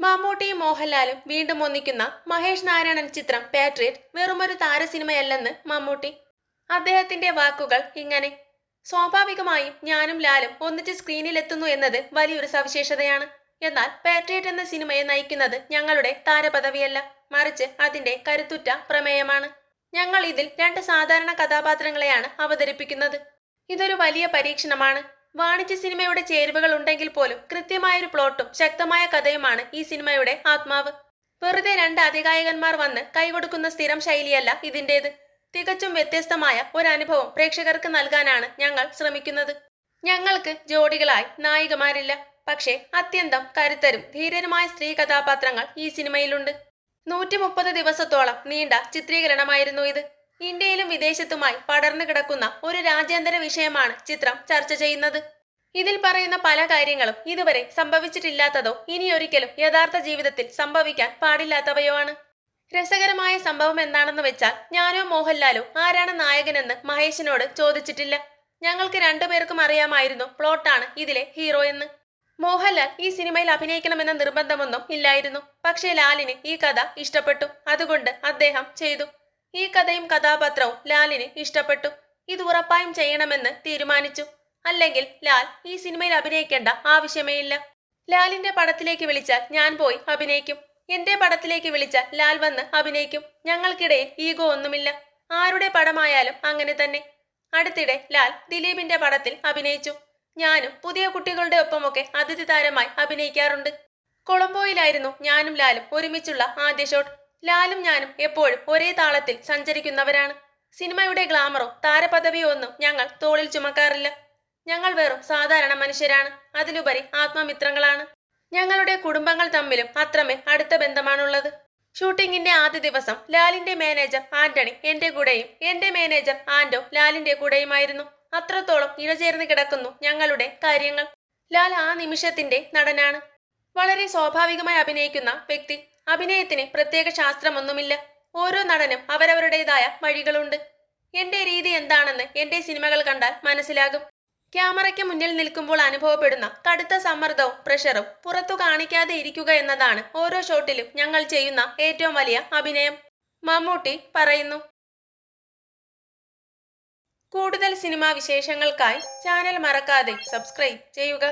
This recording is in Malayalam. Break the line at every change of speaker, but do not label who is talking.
മമ്മൂട്ടിയും മോഹൻലാലും വീണ്ടും ഒന്നിക്കുന്ന മഹേഷ് നാരായണൻ ചിത്രം പാട്രിയറ്റ് വെറുമൊരു താരസിനിമയല്ലെന്ന് മമ്മൂട്ടി. അദ്ദേഹത്തിന്റെ വാക്കുകൾ ഇങ്ങനെ: സ്വാഭാവികമായും ഞാനും ലാലും ഒന്നിച്ച് സ്ക്രീനിലെത്തുന്നു എന്നത് വലിയൊരു സവിശേഷതയാണ്. എന്നാൽ പാട്രിയറ്റ് എന്ന സിനിമയെ നയിക്കുന്നത് ഞങ്ങളുടെ താരപദവിയല്ല, മറിച്ച് അതിന്റെ കരുത്തുറ്റ പ്രമേയമാണ്. ഞങ്ങൾ ഇതിൽ രണ്ട് സാധാരണ കഥാപാത്രങ്ങളെയാണ് അവതരിപ്പിക്കുന്നത്. ഇതൊരു വലിയ പരീക്ഷണമാണ്. വാണിജ്യ സിനിമയുടെ ചേരുവകൾ ഉണ്ടെങ്കിൽ പോലും കൃത്യമായൊരു പ്ലോട്ടും ശക്തമായ കഥയുമാണ് ഈ സിനിമയുടെ ആത്മാവ്. വെറുതെ രണ്ട് അതികായകന്മാർ വന്ന് കൈകൊടുക്കുന്ന സ്ഥിരം ശൈലിയല്ല ഇതിൻ്റേത്. തികച്ചും വ്യത്യസ്തമായ ഒരനുഭവം പ്രേക്ഷകർക്ക് നൽകാനാണ് ഞങ്ങൾ ശ്രമിക്കുന്നത്. ഞങ്ങൾക്ക് ജോഡികളായി നായികമാരില്ല, പക്ഷേ അത്യന്തം കരുത്തരും ധീരരുമായ സ്ത്രീ കഥാപാത്രങ്ങൾ ഈ സിനിമയിലുണ്ട്. 130 ദിവസത്തോളം നീണ്ട ചിത്രീകരണമായിരുന്നു ഇത്. ഇന്ത്യയിലും വിദേശത്തുമായി പടർന്നു കിടക്കുന്ന ഒരു രാജ്യാന്തര വിഷയമാണ് ചിത്രം ചർച്ച ചെയ്യുന്നത്. ഇതിൽ പറയുന്ന പല കാര്യങ്ങളും ഇതുവരെ സംഭവിച്ചിട്ടില്ലാത്തതോ ഇനിയൊരിക്കലും യഥാർത്ഥ ജീവിതത്തിൽ സംഭവിക്കാൻ പാടില്ലാത്തവയോ ആണ്. രസകരമായ സംഭവം എന്താണെന്ന് വെച്ചാൽ, ഞാനോ മോഹൻലാലോ ആരാണ് നായകനെന്ന് മഹേഷിനോട് ചോദിച്ചിട്ടില്ല. ഞങ്ങൾക്ക് രണ്ടുപേർക്കും അറിയാമായിരുന്നു പ്ലോട്ടാണ് ഇതിലെ ഹീറോ എന്ന്. മോഹൻലാൽ ഈ സിനിമയിൽ അഭിനയിക്കണമെന്ന നിർബന്ധമൊന്നും ഇല്ലായിരുന്നു. പക്ഷേ ലാലിന് ഈ കഥ ഇഷ്ടപ്പെട്ടു, അതുകൊണ്ട് അദ്ദേഹം ചെയ്തു. ഈ കഥയും കഥാപാത്രവും ലാലിന് ഇഷ്ടപ്പെട്ടു. ഇത് ഉറപ്പായും ചെയ്യണമെന്ന് തീരുമാനിച്ചു. അല്ലെങ്കിൽ ലാൽ ഈ സിനിമയിൽ അഭിനയിക്കേണ്ട ആവശ്യമേ ഇല്ല. ലാലിന്റെ പടത്തിലേക്ക് വിളിച്ചാൽ ഞാൻ പോയി അഭിനയിക്കും, എന്റെ പടത്തിലേക്ക് വിളിച്ചാൽ ലാൽ വന്ന് അഭിനയിക്കും. ഞങ്ങൾക്കിടയിൽ ഈഗോ ഒന്നുമില്ല. ആരുടെ പടമായാലും അങ്ങനെ തന്നെ. അടുത്തിടെ ലാൽ ദിലീപിന്റെ പടത്തിൽ അഭിനയിച്ചു. ഞാനും പുതിയ കുട്ടികളുടെ ഒപ്പമൊക്കെ അതിഥി താരമായി അഭിനയിക്കാറുണ്ട്. കൊളംബോയിലായിരുന്നു ഞാനും ലാലും ഒരുമിച്ചുള്ള ആദ്യ ഷോട്ട്. ലാലും ഞാനും എപ്പോഴും ഒരേ താളത്തിൽ സഞ്ചരിക്കുന്നവരാണ്. സിനിമയുടെ ഗ്ലാമറോ താരപദവിയോ ഒന്നും ഞങ്ങൾ തോളിൽ ചുമക്കാറില്ല. ഞങ്ങൾ വെറും സാധാരണ മനുഷ്യരാണ്. അതിലുപരി ആത്മമിത്രങ്ങളാണ്. ഞങ്ങളുടെ കുടുംബങ്ങൾ തമ്മിലും അത്രമേൽ അടുത്ത ബന്ധമാണുള്ളത്. ഷൂട്ടിങ്ങിന്റെ ആദ്യ ദിവസം ലാലിന്റെ മാനേജർ ആന്റണി എന്റെ കൂടെയും എന്റെ മാനേജർ ആന്റോ ലാലിന്റെ കൂടെയുമായിരുന്നു. അത്രത്തോളം ഇഴചേർന്ന് കിടക്കുന്നു ഞങ്ങളുടെ കാര്യങ്ങൾ. ലാൽ ആ നിമിഷത്തിന്റെ നടനാണ്. വളരെ സ്വാഭാവികമായി അഭിനയിക്കുന്ന വ്യക്തി. അഭിനയത്തിന് പ്രത്യേക ശാസ്ത്രമൊന്നുമില്ല. ഓരോ നടനും അവരവരുടേതായ വഴികളുണ്ട്. എന്റെ രീതി എന്താണെന്ന് എന്റെ സിനിമകൾ കണ്ടാൽ മനസ്സിലാകും. ക്യാമറയ്ക്ക് മുന്നിൽ നിൽക്കുമ്പോൾ അനുഭവപ്പെടുന്ന കടുത്ത സമ്മർദ്ദവും പ്രഷറും പുറത്തു കാണിക്കാതെ ഇരിക്കുക എന്നതാണ് ഓരോ ഷോട്ടിലും ഞങ്ങൾ ചെയ്യുന്ന ഏറ്റവും വലിയ അഭിനയം. മമ്മൂട്ടി പറയുന്നു. കൂടുതൽ സിനിമാ വിശേഷങ്ങൾക്കായി ചാനൽ മറക്കാതെ സബ്സ്ക്രൈബ് ചെയ്യുക.